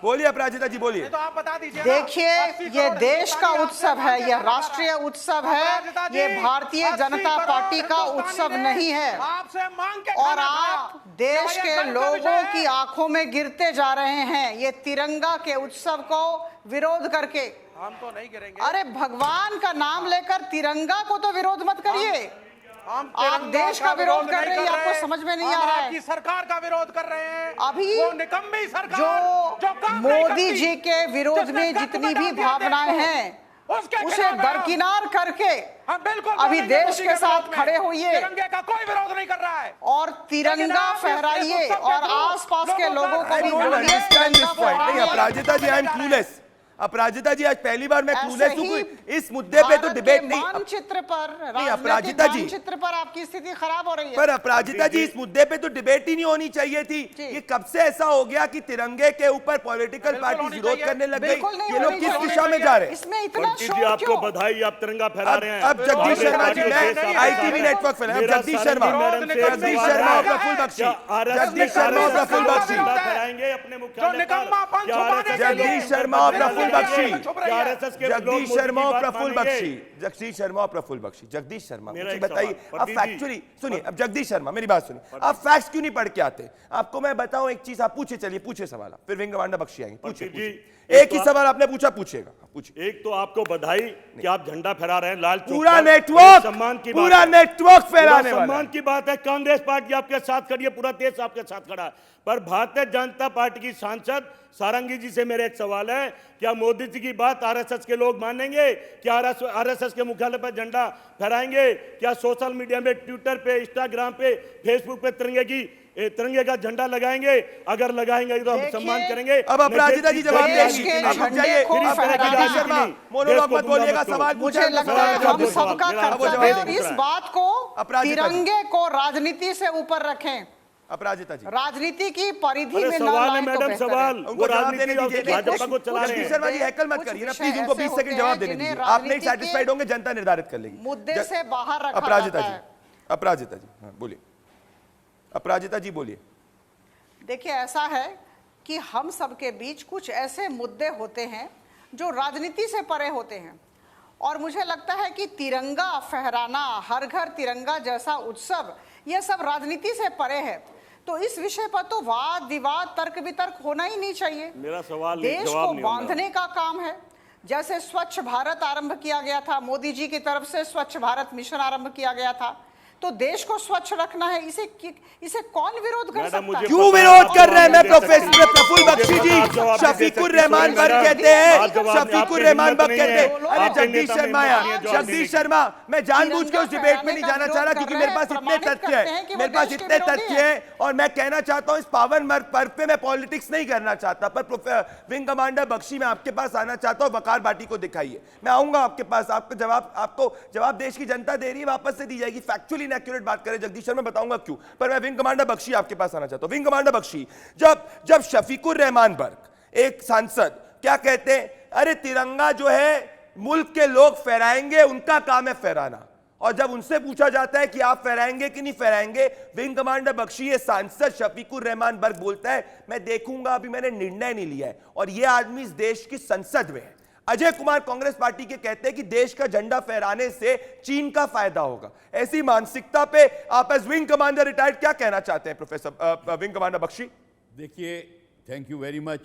Speaker 2: बोलिए अपराजिता जी, बोलिए।
Speaker 5: तो आप बता दीजिए।
Speaker 6: देखिए, ये देश का उत्सव है, यह राष्ट्रीय उत्सव है, ये भारतीय जनता पार्टी का उत्सव नहीं है।
Speaker 5: आपसे मांग के
Speaker 6: और आप देश के लोगों की आंखों में गिरते जा रहे हैं ये तिरंगा के उत्सव को विरोध करके।
Speaker 5: हम तो नहीं गिरेंगे।
Speaker 6: अरे भगवान का नाम लेकर तिरंगा को तो विरोध मत करिए। आप देश का विरोध कर रहे हैं, आपको समझ में नहीं आ रहा है।
Speaker 5: आपकी सरकार का विरोद कर रहे हैं।
Speaker 6: अभी
Speaker 5: वो निकम्मी सरकार
Speaker 6: जो मोदी जी के विरोध में जितनी भी भावनाएं हैं उसे दरकिनार करके अभी देश के साथ खड़े होइए,
Speaker 5: तिरंगे का कोई विरोध नहीं कर रहा है,
Speaker 6: और तिरंगा फहराइए और आसपास के लोगों को भी बोलिए तिरंगा फहराइए।
Speaker 2: अपराजिता जी, आई एम क्लूलेस। अपराजिता जी, आज पहली बार मैं क्लूलेस हूं। इस मुद्दे पे तो डिबेट नहीं।
Speaker 6: मानचित्र पर,
Speaker 2: अपराजिता जी,
Speaker 6: मानचित्र पर आपकी स्थिति खराब हो रही है।
Speaker 2: पर अपराजिता जी, इस मुद्दे पे तो डिबेट ही नहीं होनी चाहिए थी। ये कब से ऐसा हो गया कि तिरंगे के ऊपर पॉलिटिकल पार्टी विरोध करने लग गई? ये लोग किस दिशा में जा रहे हैं?
Speaker 6: इसमें इतना
Speaker 7: जी, आपको बधाई, आप तिरंगा फहरा रहे हैं।
Speaker 2: अब जगदीश शर्मा जी, मैं आईटीवी नेटवर्क फैला, जगदीश शर्मा और प्रफुल्ल बख्शी, जगदीश शर्मा और प्रफुल्ल बख्शी,
Speaker 7: अपने मुख्यालय पर
Speaker 2: जगदीश शर्मा और प्रफुल्ल बख्शी, जगदीश शर्मा और प्रफुल्ल बख्शी, जगदीश शर्मा और प्रफुल्ल बख्शी, जगदीश शर्मा, मुझे बताइए, अब फैक्चुअली सुनिए, अब जगदीश शर्मा मेरी बात सुनिए, आप फैक्ट्स क्यों नहीं पढ़ के आते? आपको मैं बताऊं एक चीज, आप पूछे, चलिए पूछे सवाल, फिर विंग कमांडर बख्शी आएंगे, पूछे। एक ही सवाल आपने पूछा, पूछेगा, पूछिए।
Speaker 7: एक तो आपको बधाई कि आप झंडा फहरा रहे हैं लाल चौक,
Speaker 2: पूरा नेटवर्क,
Speaker 7: सम्मान की
Speaker 2: पूरा नेटवर्क फहराने वाला,
Speaker 7: सम्मान की बात है। कांग्रेस पार्टी आपके साथ खड़ी है, पूरा देश आपके साथ खड़ा है। पर भारतीय जनता पार्टी की सांसद सारंगी जी से मेरा एक सवाल है, क्या मोदी जी की बात आरएसएस के लोग मानेंगे? क्या आरएसएस के मुख्यालय पर झंडा फहराएंगे? क्या सोशल मीडिया में, ट्विटर पे, इंस्टाग्राम पे, फेसबुक पे तिरंगे का झंडा लगाएंगे? अगर लगाएंगे तो हम सम्मान करेंगे।
Speaker 2: अब अपराजिता जी जवाब देंगी। जगदीश शर्मा मोनोलॉग मत बोलिएगा, सवाल
Speaker 6: मुझे लगता है हम सबका कर्तव्य है और इस बात को, तिरंगे को राजनीति से ऊपर रखें।
Speaker 2: अपराजिता जी,
Speaker 6: राजनीति की परिधि में
Speaker 7: सवाल है
Speaker 6: तो
Speaker 7: मैडम, सवाल
Speaker 2: उनको जवाब देने दीजिए।
Speaker 7: भाजपा को चला रहे
Speaker 2: जगदीश
Speaker 7: हैं।
Speaker 2: शर्मा जी, हैकल मत करिए ना प्लीज, उनको 20 सेकंड जवाब देने दीजिए। आप नहीं सैटिस्फाइड होंगे, जनता निर्धारित कर लेगी।
Speaker 6: मुद्दे से बाहर रखा
Speaker 2: अपराजिता
Speaker 6: जाता
Speaker 2: जी,
Speaker 6: है।
Speaker 2: अपराजिता जी, हाँ बोलिए, अपराजिता जी बोलिए।
Speaker 6: देखिए, ऐसा है कि हम सबके बीच कुछ ऐसे मुद्दे होते हैं जो राजनीति से परे होते हैं, और मुझे लगता है कि तिरंगा फहराना, हर घर तिरंगा जैसा उत्सव, यह सब राजनीति से परे है। तो इस विषय पर तो वाद विवाद, तर्क वितर्क होना ही नहीं चाहिए।
Speaker 7: मेरा सवाल
Speaker 6: देश को बांधने का काम है। जैसे स्वच्छ भारत आरंभ किया गया था, मोदी जी की तरफ से स्वच्छ भारत मिशन आरंभ किया गया था, तो देश को स्वच्छ रखना है। इसे कौन विरोध कर सकता है?
Speaker 2: क्यों विरोध कर रहे हैं? मैं प्रोफेसर प्रफुल्ल बख्शी जी, शफीकुर रहमान बर्ग कहते हैं, शफीकुर रहमान बर्ग कहते हैं। अरे जगदीश शर्मा यार, जगदीश शर्मा, मैं जानबूझ के उस डिबेट में नहीं जाना चाह रहा क्योंकि मेरे पास इतने तथ्य है, मेरे पास इतने तथ्य हैं, और मैं कहना चाहता हूं इस पावन पर्व पे मैं पॉलिटिक्स नहीं करना चाहता। पर विंग कमांडर बख्शी, मैं आपके पास आना चाहता हूं, वकार बाटी को दिखाइए। मैं आऊंगा आपके पास, आपको जवाब देश की जनता दे रही है, वापस से दी जाएगी। फैक्चुअली एक्यूरेट बात करें जगदीश शर्मा, बताऊंगा क्यों। पर मैं विंग कमांडर बख्शी आपके पास आना चाहता हूं। विंग कमांडर बख्शी, जब शफीकुर रहमान बर्ग एक सांसद क्या कहते हैं, अरे तिरंगा जो है मुल्क के लोग फहराएंगे, उनका काम है फहराना, और जब उनसे पूछा जाता है कि आप फहराएंगे कि नहीं फहराएंगे, विंग कमांडर बख्शी ये सांसद शफीकुर रहमान बर्ग बोलता है मैं देखूंगा, अभी मैंने निर्णय नहीं लिया है। और ये आदमी इस देश की संसद में है। अजय कुमार कांग्रेस पार्टी के कहते हैं कि देश का झंडा फहराने से चीन का फायदा होगा। ऐसी मानसिकता पे आप एज विंग कमांडर रिटायर्ड क्या कहना चाहते हैं प्रोफेसर विंग कमांडर बख्शी?
Speaker 8: देखिए, थैंक यू वेरी मच।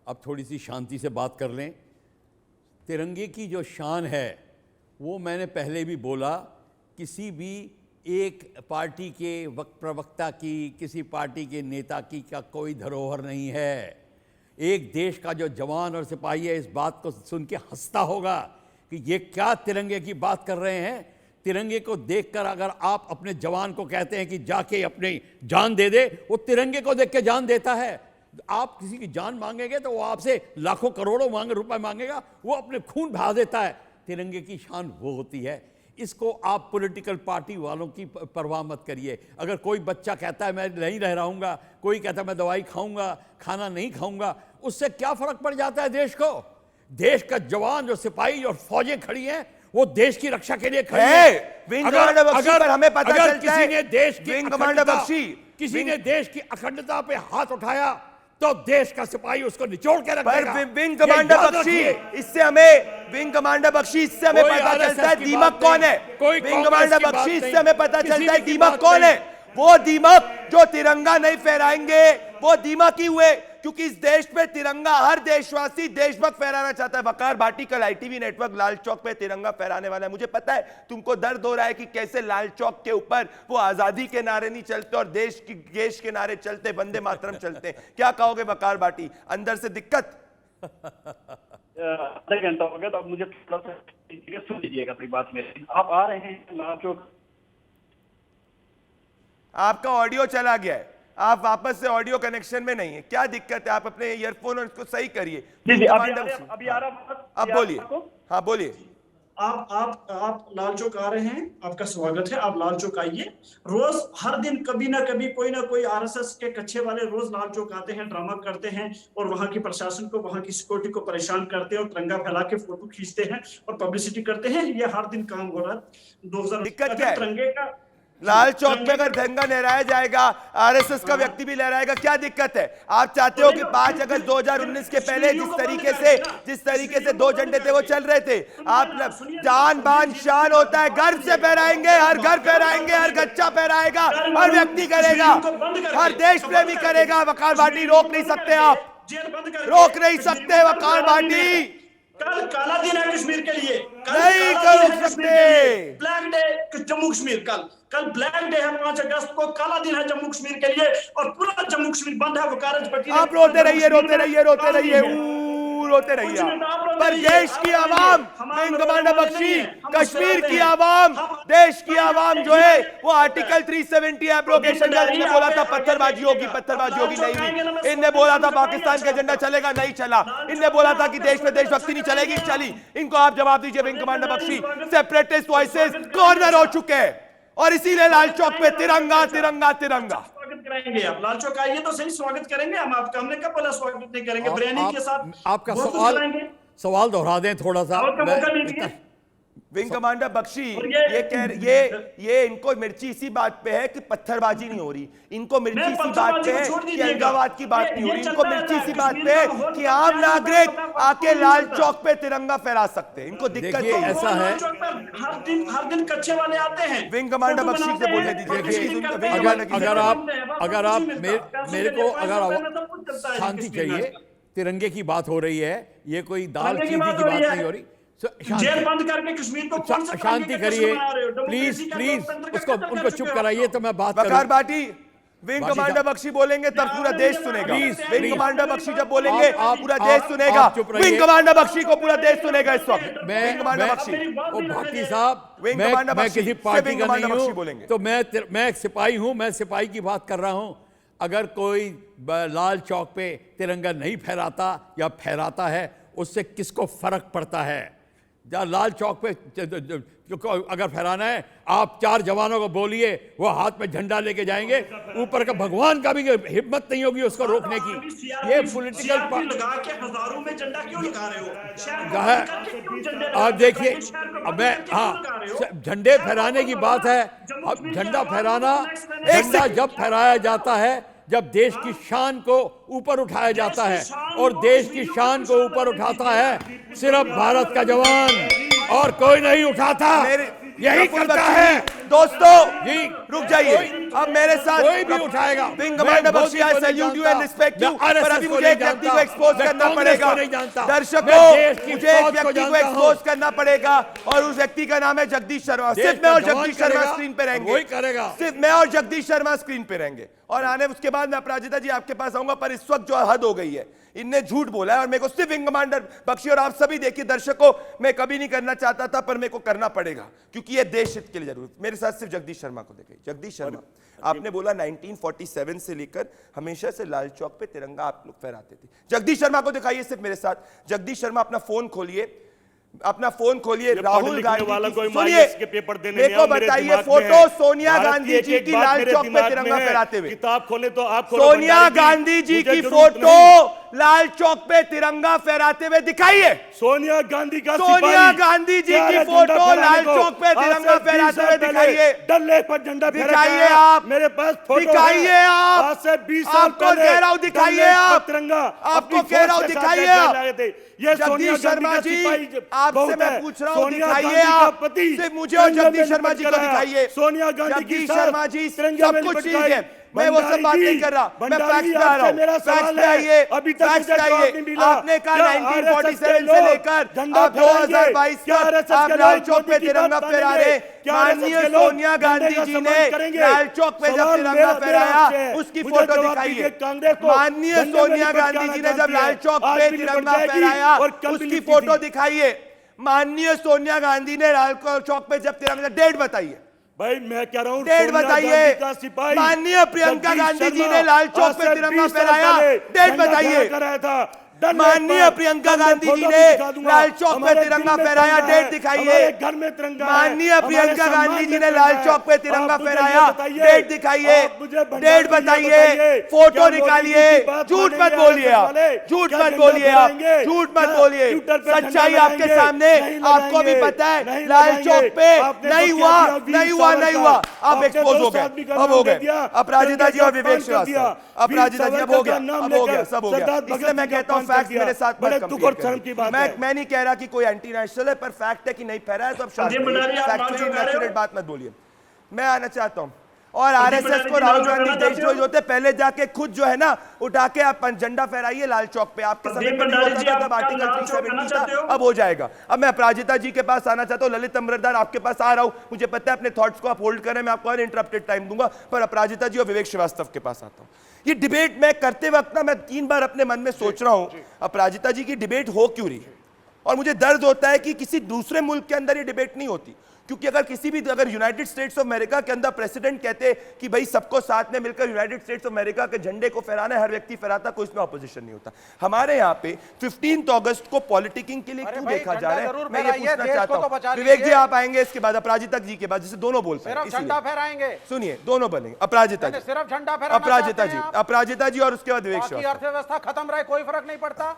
Speaker 8: अब थोड़ी सी शांति से बात कर लें। तिरंगे की जो शान है वो मैंने पहले भी बोला, किसी भी एक पार्टी के प्रवक्ता की, किसी पार्टी के नेता की का कोई धरोहर नहीं है। एक देश का जो जवान और सिपाही है इस बात को सुन के हंसता होगा कि ये क्या तिरंगे की बात कर रहे हैं। तिरंगे को देखकर अगर आप अपने जवान को कहते हैं कि जाके अपनी जान दे दे, वो तिरंगे को देख के जान देता है। आप किसी की जान मांगेंगे तो वो आपसे लाखों करोड़ों रुपए मांगेगा, वो अपने खून बहा देता है। तिरंगे की शान वो होती है। इसको आप पॉलिटिकल पार्टी वालों की परवाह मत करिए। अगर कोई बच्चा कहता है मैं नहीं रह रहूँगा, कोई कहता है मैं दवाई खाऊंगा, खाना नहीं खाऊंगा, उससे क्या फर्क पड़ जाता है देश को? देश का जवान जो सिपाही और फौजें खड़ी हैं वो देश की रक्षा के लिए खड़ी है।
Speaker 2: अगर हमें पता चलता
Speaker 8: किसी
Speaker 2: है
Speaker 8: ने देश की
Speaker 2: किसी
Speaker 8: ने देश की अखंडता पे हाथ उठाया तो देश का सिपाही उसको निचोड़ के रख देगा।
Speaker 2: विंग कमांडर बख्शी, इससे हमें पता चलता है दीमक कौन है। विंग कमांडर बख्शी, इससे हमें पता चलता है दीमक कौन है। वो दीमक जो तिरंगा नहीं फहराएंगे वो दीमक ही हुए, क्योंकि इस देश में तिरंगा हर देशवासी देशभक्त फहराना चाहता है। वकार भाटी कल ITV नेटवर्क लाल चौक पे तिरंगा फहराने वाला है। मुझे पता है तुमको दर्द हो रहा है कि कैसे लाल चौक के ऊपर वो आजादी के नारे नहीं चलते और देश के नारे चलते, वंदे मातरम चलते। क्या कहोगे वकार भाटी, अंदर से दिक्कत?
Speaker 10: आधा घंटा हो गया, तो अब मुझे थोड़ा सा सुन लीजिएगा अपनी बात मेरी। आप आ रहे हैं लाल चौक,
Speaker 2: आपका ऑडियो चला गया है, आप वापस से ऑडियो कनेक्शन में नहीं है। क्या दिक्कत है? आप अपने ईयरफोन और इसको सही करिए।
Speaker 10: अभी आ रहा।
Speaker 2: अब बोलिए। हाँ बोलिए।
Speaker 10: आप लाल चौक आ रहे हैं, आपका स्वागत है। आप लाल चौक आइए। रोज हर दिन कभी ना कभी कोई ना कोई RSS के कच्चे वाले रोज लाल चौक आते हैं, ड्रामा करते हैं और वहां की प्रशासन को, वहां की सिक्योरिटी को परेशान करते हैं और तिरंगा फैला के फोटो खींचते हैं और पब्लिसिटी करते हैं। ये हर दिन काम हो रहा है। 2000
Speaker 2: दिक्कत क्या है?
Speaker 10: तिरंगे का
Speaker 2: लाल चौक पे अगर तिरंगा लहराया जाएगा, RSS का व्यक्ति भी लहराएगा, क्या दिक्कत है? आप चाहते हो कि 5 अगस्त 2019 के पहले जिस तरीके से 2 झंडे थे वो चल रहे थे, आप जान बान शान होता है, गर्व से फहराएंगे, हर घर फहराएंगे, हर गच्चा फहराएगा, हर व्यक्ति करेगा, हर देश प्रेमी करेगा। वकार भाटी रोक नहीं सकते, आप रोक नहीं सकते वकार भाटी।
Speaker 10: कल काला दिन है कश्मीर के लिए,
Speaker 2: नहीं कर सकते।
Speaker 10: ब्लैक डे जम्मू कश्मीर, कल ब्लैक डे है। 5 अगस्त को काला दिन है जम्मू कश्मीर के लिए और पूरा जम्मू कश्मीर बंद है। वकारत भट्टी,
Speaker 2: आप रोते रहिए पर देश की आवाम, विंग कमांडर बख्शी, कश्मीर की आवाम, देश की आवाम जो है वो आर्टिकल 370 एब्रोगेशन का इनने बोला था पत्थरबाजी होगी नहीं हुई। इनने बोला था पाकिस्तान का एजेंडा चलेगा, नहीं चला। इनने बोला था कि देश में देशभक्ति नहीं चलेगी, चली। इनको आप जवाब दीजिए wing commander Bakshi. Separatist voices corner हो चुके हैं और इसीलिए लाल चौक पे तिरंगा तिरंगा तिरंगा
Speaker 10: स्वागत कराएंगे। आप लाल चौक आइए तो सही, स्वागत करेंगे हम आपका। हमने कब बोला स्वागत नहीं करेंगे? बिरयानी के साथ
Speaker 8: आपका सवाल दोहरा दें थोड़ा सा।
Speaker 2: विंग कमांडर बख्शी, ये इनको मिर्ची इसी बात पे है कि पत्थरबाजी नहीं हो रही, इनको मिर्ची इसी बात पे है कि अलगाववाद की बात नहीं हो रही, इनको मिर्ची इसी बात पे है कि आम नागरिक आके लाल चौक पे तिरंगा फहरा सकते हैं। इनको दिक्कत है,
Speaker 8: ऐसा है।
Speaker 10: हर दिन कच्चे वाले आते हैं।
Speaker 2: विंग कमांडर बख्शी से बोलने दीजिए।
Speaker 8: अगर आप मेरे को अगर शांति चाहिए, तिरंगे की बात हो रही है, ये कोई दाल चीनी की बात नहीं हो रही।
Speaker 10: जेल बंद करके कश्मीर को
Speaker 8: शांति करिए प्लीज उसको, उनको चुप कराइए तो मैं बात
Speaker 2: वकार भाटी, विंग कमांडर बख्शी बोलेंगे तब पूरा देश सुनेगा। विंग कमांडर बख्शी जब बोलेंगे पूरा देश सुनेगा। विंग कमांडर बख्शी को पूरा देश सुनेगा इस वक्त। विंग कमांडर बख्शी,
Speaker 8: भाटी साहब, मैं किसी पार्टी का नहीं हूं, तो मैं एक सिपाही हूं, मैं सिपाही की बात कर रहा हूं। अगर कोई लाल चौक पे तिरंगा नहीं फहराता या फहराता है, उससे किसको फर्क पड़ता है? लाल चौक पे अगर फहराना है, आप 4 जवानों को बोलिए, वो हाथ में झंडा लेके जाएंगे, ऊपर का भगवान का भी हिम्मत नहीं होगी उसको रोकने की। ये पॉलिटिकल
Speaker 10: हजारों में झंडा क्यों लगा रहे हो?
Speaker 8: आप देखिए, अब झंडे फहराने की बात है। अब झंडा फहराना, झंडा जब फहराया जाता है जब देश की शान को ऊपर उठाया जाता है, और देश की शान को ऊपर उठाता है सिर्फ भारत का जवान और कोई नहीं उठाता। यही करता है
Speaker 2: दोस्तों।
Speaker 8: जी
Speaker 2: रुक जाइए, अब मेरे साथ
Speaker 8: कोई भी उठाएगा।
Speaker 2: Wing commander Bakshi, I salute you and respect you, पर अभी मुझे एक व्यक्ति को एक्सपोज करना पड़ेगा। दर्शकों, मुझे एक व्यक्ति को एक्सपोज करना पड़ेगा और उस व्यक्ति का नाम है जगदीश शर्मा। सिर्फ मैं और जगदीश शर्मा स्क्रीन पे रहेंगे,
Speaker 8: वही करेगा।
Speaker 2: सिर्फ मैं और जगदीश शर्मा स्क्रीन पे रहेंगे, और आने उसके बाद मैं अपराजिता जी आपके पास आऊंगा। पर इस वक्त जो हद हो गई है, इनने झूठ बोला है और मेरे को सिर्फ विंग कमांडर बख्शी और आप सभी देखिए दर्शकों, मैं कभी नहीं करना चाहता था पर मेरे को करना पड़ेगा क्योंकि ये देश हित के लिए जरूरी। मेरे साथ सिर्फ जगदीश शर्मा को देखिए। जगदीश शर्मा, आपने बोला 1947 से लेकर हमेशा से लाल चौक पे तिरंगा आप लोग फहराते थे। जगदीश शर्मा को दिखाइए सिर्फ मेरे साथ। जगदीश शर्मा अपना फोन खोलिए, अपना फोन खोलिए। राहुल गांधी, सुनिए, मेरे को बताइए फोटो सोनिया गांधी जी की लाल चौक पे तिरंगा फहराते हुए।
Speaker 7: किताब खोले तो आप
Speaker 2: सोनिया गांधी जी की फोटो लाल चौक पे तिरंगा फहराते हुए दिखाइए।
Speaker 7: सोनिया गांधी का
Speaker 2: सोनिया गांधी जी की फोटो लाल चौक पे तिरंगा फहराते हुए दिखाइए।
Speaker 7: डल लेक पर झंडा
Speaker 2: दिखाइए आप,
Speaker 7: मेरे पास फोटो
Speaker 2: दिखाइए आप।
Speaker 7: आज से 20 साल
Speaker 2: आपको कह रहा हूं दिखाइए आप,
Speaker 7: तिरंगा
Speaker 2: आपको कह रहा हूं दिखाइए आप।
Speaker 7: ये
Speaker 2: जगदीश शर्मा जी, आपसे मैं पूछ रहा हूं दिखाइए आप, सिर्फ मुझे और जगदीश शर्मा जी को दिखाइए।
Speaker 7: सोनिया गांधी
Speaker 2: जगदीश शर्मा जी सब कुछ ठीक है, मैं वो सब बात नहीं कर रहा, मैं फैक्ट्स पे आ रहा हूं। फैक्ट्स पे आइए, फैक्ट्स पे आइए। आपने कहा 1947 से लेकर अब 2022 तक आप लाल चौक पे तिरंगा फहरा रहे। माननीय सोनिया गांधी जी ने लाल चौक पे जब तिरंगा फहराया उसकी फोटो दिखाइए। माननीय सोनिया गांधी जी ने जब लाल चौक पे तिरंगा फहराया उसकी फोटो दिखाइए। माननीय सोनिया गांधी ने लाल चौक पे जब तिरंगा, डेट बताइए
Speaker 7: भाई, मैं कह रहा हूं
Speaker 2: डेट बताइए। माननीय प्रियंका गांधी जी ने लाल चौक पे तिरंगा फहराया, डेट बताइए। माननीय प्रियंका गांधी जी ने लाल चौक पे तिरंगा फहराया, डेट दिखाइए।
Speaker 7: घर में तिरंगा,
Speaker 2: माननीय प्रियंका गांधी जी ने लाल चौक पे तिरंगा फहराया, डेट दिखाइए, डेट बताइए, फोटो निकालिए। झूठ मत बोलिए आप, झूठ मत बोलिए आप, झूठ मत बोलिए। सच्चाई आपके सामने, आपको भी पता है लाल चौक पे नहीं हुआ, नहीं हुआ, नहीं हुआ। आप एक्सपोज हो गए, अब हो गए। अपराजिता जी और विवेक श्रीवास्तव, अपराजिता जी अब हो गया, अब हो गया, सब हो गया। इसलिए मैं कहता हूं फैक्ट मेरे साथ मत कंपेयर करें। मैं नहीं कह रहा कि कोई एंटी नेशनल है, पर फैक्ट है कि नहीं फहरा है तो अब फैक्चुअली बात मत बोलिए। मैं आना चाहता हूं, और आरएसएस को राहुल गांधी देशद्रोही होते पहले जाके खुद जो है ना उठा के आप झंडा फहराइए लाल चौक पे। आपके समय पे नहीं होता था, तब आर्टिकल 370 था, अब हो जाएगा। अब मैं अपराजिता जी के पास आना चाहता हूँ। ललित अमृतदार आपके पास आ रहा हूँ, मुझे पता है अपने थॉट्स को आप होल्ड करें, मैं आपको अनइंटरप्टेड टाइम दूंगा, पर अपराजिता जी और विवेक श्रीवास्तव के पास आता हूँ। ये डिबेट मैं करते वक्त ना मैं 3 बार अपने मन में सोच रहा हूं अपराजिता जी की डिबेट हो क्यों रही है, और मुझे दर्द होता है कि किसी दूसरे मुल्क के अंदर ये डिबेट नहीं होती। क्योंकि अगर किसी भी, अगर यूनाइटेड स्टेट्स ऑफ अमेरिका के अंदर प्रेसिडेंट कहते कि भाई सबको साथ में मिलकर यूनाइटेड स्टेट्स ऑफ अमेरिका के झंडे को फहराना है, हर व्यक्ति फहराता, कोई इसमें ऑपोजिशन नहीं होता। हमारे यहाँ पे 15 अगस्त को पॉलिटिकिंग के लिए क्यों देखा जा रहा है, मैं ये पूछना चाहता हूँ। विवेक जी आप आएंगे इसके बाद, अपराजिता जी के बाद, जिसे दोनों बोल पाए,
Speaker 5: झंडा फहराएंगे।
Speaker 2: सुनिए, दोनों बनेंगे। अपराजिता जी,
Speaker 5: सिर्फ झंडा फहराना,
Speaker 2: अपराजिता जी, अपराजिता जी और उसके बाद विवेक श्रीवास्तव।
Speaker 5: अर्थव्यवस्था खत्म रहे, कोई फर्क नहीं पड़ता।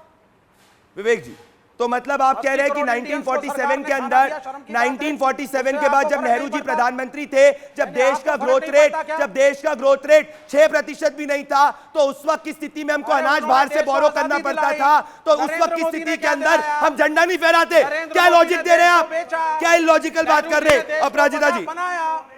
Speaker 2: विवेक जी, तो मतलब आप कह रहे हैं कि 1947 के अंदर, 1947 के बाद जब नेहरू जी प्रधानमंत्री थे, जब देश का ग्रोथ रेट 6% भी नहीं था, तो उस वक्त की स्थिति में हमको अनाज बाहर से बोरो करना पड़ता था, तो उस वक्त की स्थिति के अंदर हम झंडा नहीं फहराते। क्या लॉजिक दे रहे हैं आप, क्या इलॉजिकल बात कर रहे हैं अपराजिता जी?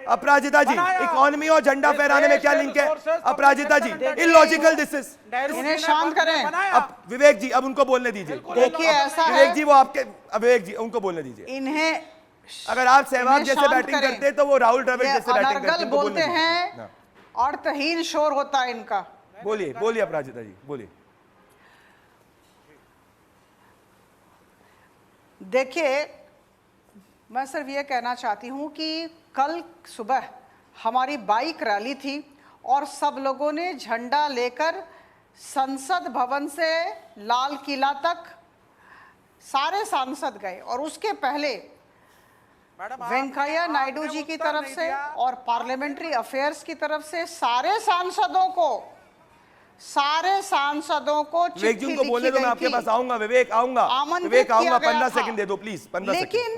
Speaker 2: अपराजिता जी, इकोनॉमी और झंडा फहराने में क्या लिंक है Aparajita ji? Illogical this is.
Speaker 6: इन्हें शांत करें।
Speaker 2: अब विवेक जी, अब उनको बोलने दीजिए।
Speaker 6: देखिए ऐसा
Speaker 2: विवेक जी, वो आपके, विवेक जी उनको बोलने दीजिए।
Speaker 6: इन्हें,
Speaker 2: अगर आप सहवाग जैसे बैटिंग करते तो वो राहुल द्रविड़ जैसे बैटिंग करते,
Speaker 6: बोलते हैं, अर्थहीन शोर होता है इनका।
Speaker 2: बोलिए, बोलिए अपराजिता जी, बोलिए।
Speaker 6: देखिए, मैं सिर्फ ये कहना चाहती हूँ कि कल सुबह हमारी बाइक रैली थी और सब लोगों ने झंडा लेकर संसद भवन से लाल किला तक सारे सांसद गए, और उसके पहले वेंकैया नायडू जी की तरफ से और पार्लियामेंट्री अफेयर्स की तरफ से सारे सांसदों को
Speaker 2: विवेक जी को बोलने दो, मैं आपके पास आऊंगा। विवेक आऊंगा, विवेक आऊंगा, 15 सेकंड दे दो प्लीज। 15
Speaker 6: लेकिन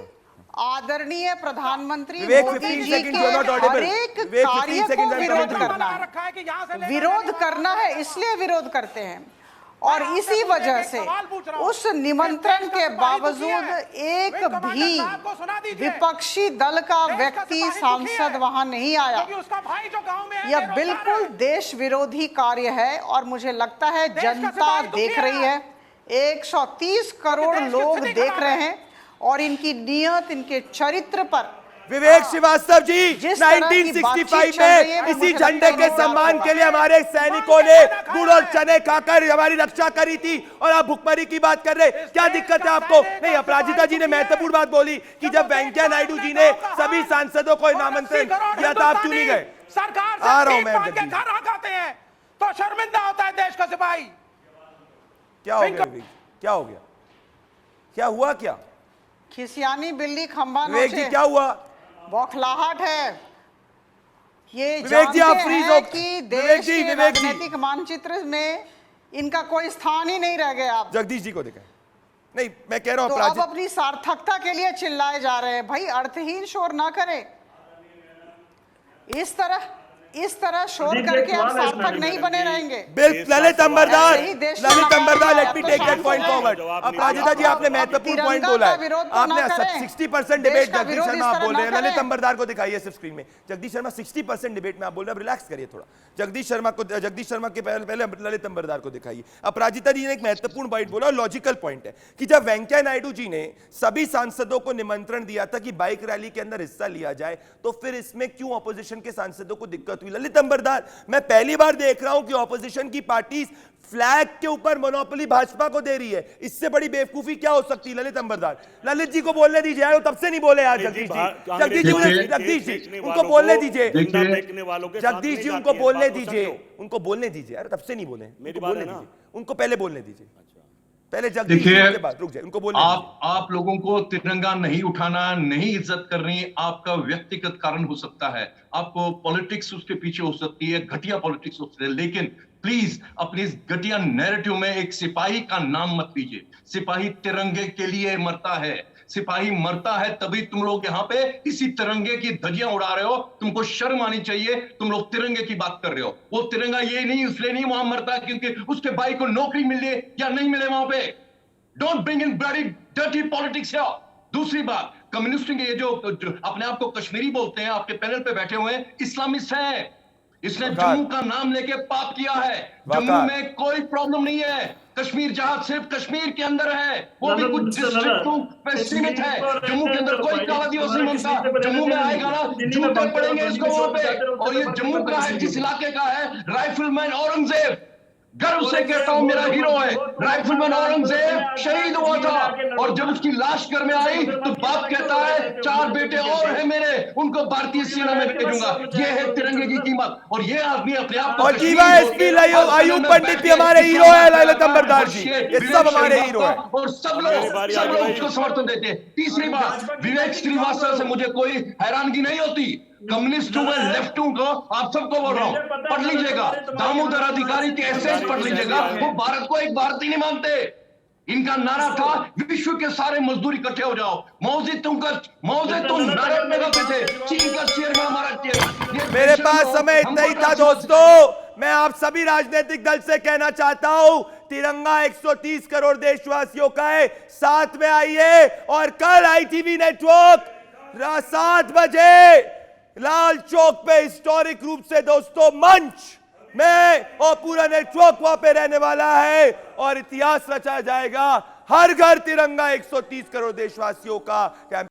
Speaker 6: आदरणीय प्रधानमंत्री
Speaker 2: विवेक,
Speaker 6: मोदी
Speaker 2: 15
Speaker 6: जी
Speaker 2: seconds,
Speaker 6: के
Speaker 2: you are not audible.
Speaker 6: हर एक
Speaker 2: विवेक, 15
Speaker 6: कार्य को
Speaker 2: seconds, I'm
Speaker 6: विरोध
Speaker 2: coming to you.
Speaker 6: करना है, विरोध करना है, इसलिए विरोध करते हैं। और इसी वजह से उस निमंत्रण के बावजूद एक भी विपक्षी दल का व्यक्ति सांसद वहां नहीं आया। यह बिल्कुल देश विरोधी कार्य है और मुझे लगता है जनता देख रही है, 130 करोड़ लोग देख रहे हैं और इनकी नियत, इनके चरित्र पर
Speaker 2: विवेक श्रीवास्तव जी 1965 में इसी झंडे के सम्मान के लिए हमारे सैनिकों ने गुड़ और चने खाकर हमारी रक्षा करी थी और आप भुखमरी की बात कर रहे, क्या दिक्कत है आपको? नहीं, अपराजिता जी ने महत्वपूर्ण बात बोली कि जब वेंकैया नायडू जी ने सभी सांसदों को नामांकन दिया था, आप क्यों नहीं गए? आ रहा हूं मैं,
Speaker 5: तो शर्मिंदा होता है देश का सिपाही।
Speaker 2: क्या हो गया विवेक, क्या हो गया, क्या हुआ? क्या
Speaker 6: खिसियानी बिल्ली खंबा
Speaker 2: विवेक जी,
Speaker 6: नोचे,
Speaker 2: क्या हुआ?
Speaker 6: बौखलाहट है। ये
Speaker 2: विवेक जी, आप
Speaker 6: जानते
Speaker 2: फ्रीज
Speaker 6: हैं
Speaker 2: हो।
Speaker 6: कि
Speaker 2: विवेक
Speaker 6: देश
Speaker 2: जी,
Speaker 6: के
Speaker 2: विवेक जी।
Speaker 6: राजनीतिक मानचित्र में इनका कोई स्थान ही नहीं रह गया। आप
Speaker 2: जगदीश जी को दिखाएं। नहीं, मैं कह रहा हूं
Speaker 6: तो अब अपनी सार्थकता के लिए चिल्लाए जा रहे हैं। भाई, अर्थहीन शोर ना करें। इस तरह शोर करके आप सार्थक नहीं बने रहेंगे।
Speaker 2: Lalit Ambardar, let me take that point forward.
Speaker 6: आप
Speaker 2: अपराजिता जी, आपने महत्वपूर्ण पॉइंट बोला है। आपने 60% डिबेट जगदीश
Speaker 6: विरोध
Speaker 2: शर्मा
Speaker 6: इस
Speaker 2: आप
Speaker 6: तरह
Speaker 2: बोल रहे हैं।
Speaker 6: ना
Speaker 2: ललित
Speaker 6: करें।
Speaker 2: अंबरदार को दिखाइए सिर्फ स्क्रीन में। जगदीश शर्मा 60% डिबेट में आप बोल रहे हैं, रिलैक्स करिए थोड़ा। जगदीश शर्मा के पहले ललित अंबरदार को दिखाइए। अपराजिता जी ने एक महत्वपूर्ण पॉइंट बोला और लॉजिकल पॉइंट है कि जब वेंकैया नायडू जी ने सभी सांसदों को निमंत्रण दिया था कि बाइक रैली के अंदर हिस्सा लिया जाए, तो फिर इसमें क्यों ऑपोजिशन के सांसदों को दिक्कत हुई? ललित अंबरदार, मैं पहली बार देख रहा हूं कि ऑपोजिशन की पार्टी फ्लैग के ऊपर मोनोपोली भाजपा को दे रही है। इससे बड़ी बेवकूफी क्या हो सकती है? ललित अंबरदार, ललित जी को बोलने दीजिए यार, वो तब से नहीं बोले यार। जगदीश जी उनको बोलने दीजिए। जगदीश जी उनको बोलने दीजिए यार, तब से नहीं बोले। उनको पहले बोलने दीजिए। पहले जगदीश जी के बाद रुक जाए, उनको बोलने दीजिए।
Speaker 9: आप लोगों को तिरंगा नहीं उठाना, नहीं इज्जत करनी आपका व्यक्तिगत कारण हो सकता है, आपको पॉलिटिक्स उसके पीछे हो सकती है, घटिया पॉलिटिक्स हो सकती है, लेकिन प्लीज अपनी इस घटिया नैरेटिव में एक सिपाही का नाम मत लीजिए। सिपाही तिरंगे के लिए मरता है, सिपाही मरता है तभी तुम लोग यहाँ पे इसी तिरंगे की धज्जियां उड़ा रहे हो। तुमको शर्म आनी चाहिए, तुम लोग तिरंगे की बात कर रहे हो। वो तिरंगा ये नहीं इसलिए नहीं वहां मरता क्योंकि उसके भाई को नौकरी मिले या नहीं मिले वहां पे। Don't bring in bloody dirty politics here. दूसरी बात, कम्युनिस्ट के ये जो अपने आप को कश्मीरी बोलते हैं, आपके पैनल पे बैठे हुए हैं, इस्लामिस्ट हैं। इसने जम्मू का नाम लेके पाप किया है। जम्मू में कोई प्रॉब्लम नहीं है, कश्मीर जहां सिर्फ कश्मीर के अंदर है, वो भी कुछ डिस्ट्रिक्टों पे सीमित है। जम्मू के अंदर कोई काला दिवस नहीं मनता। जम्मू में आएगा ना, जूते पड़ेंगे इसको वहां पे। और ये जम्मू का है, जिस इलाके का है, राइफलमैन औरंगजेब, गर्व से कहता हूं मेरा हीरो है। राइफलमैन औरंगजेब शहीद हुआ था और जब उसकी लाश घर में आई तो बाप कहता है 4 बेटे और हैं मेरे, उनको भारतीय सेना में भेजूंगा। ये है तिरंगे की कीमत। और ये आदमी अपने आप को
Speaker 2: आयुब पंडित भी हमारे हीरो है, ललित अंबरदार जी, ये सब हमारे हीरो है
Speaker 9: और सब लोग उसको समर्थन देते हैं। तीसरी बात, विवेक श्रीवास्तव से मुझे कोई हैरानगी नहीं होती। कम्युनिस्ट हूं मैं, लेफ्ट हूं को आप सबको बोल रहा हूं, पढ़ लीजिएगा। दामोदर अधिकारी के एसेज पढ़ लीजिएगा। वो भारत को एक भारतीय नहीं मानते। इनका नारा था विश्व के सारे मजदूर इकट्ठे हो जाओ। मौजे तुम नारे में रखते थे, चीन का शेयर में हमारा शेयर।
Speaker 2: मेरे पास समय इतना ही था दोस्तों। मैं आप सभी राजनीतिक दल से कहना चाहता हूं, तिरंगा 130 करोड़ देशवासियों का है, साथ में आइए। और कल ITV नेटवर्क 7 बजे लाल चौक पे हिस्टोरिक रूप से दोस्तों मंच में और पूरा नेटवर्क वहां पे रहने वाला है और इतिहास रचा जाएगा। हर घर तिरंगा 130 करोड़ देशवासियों का कैंपेन।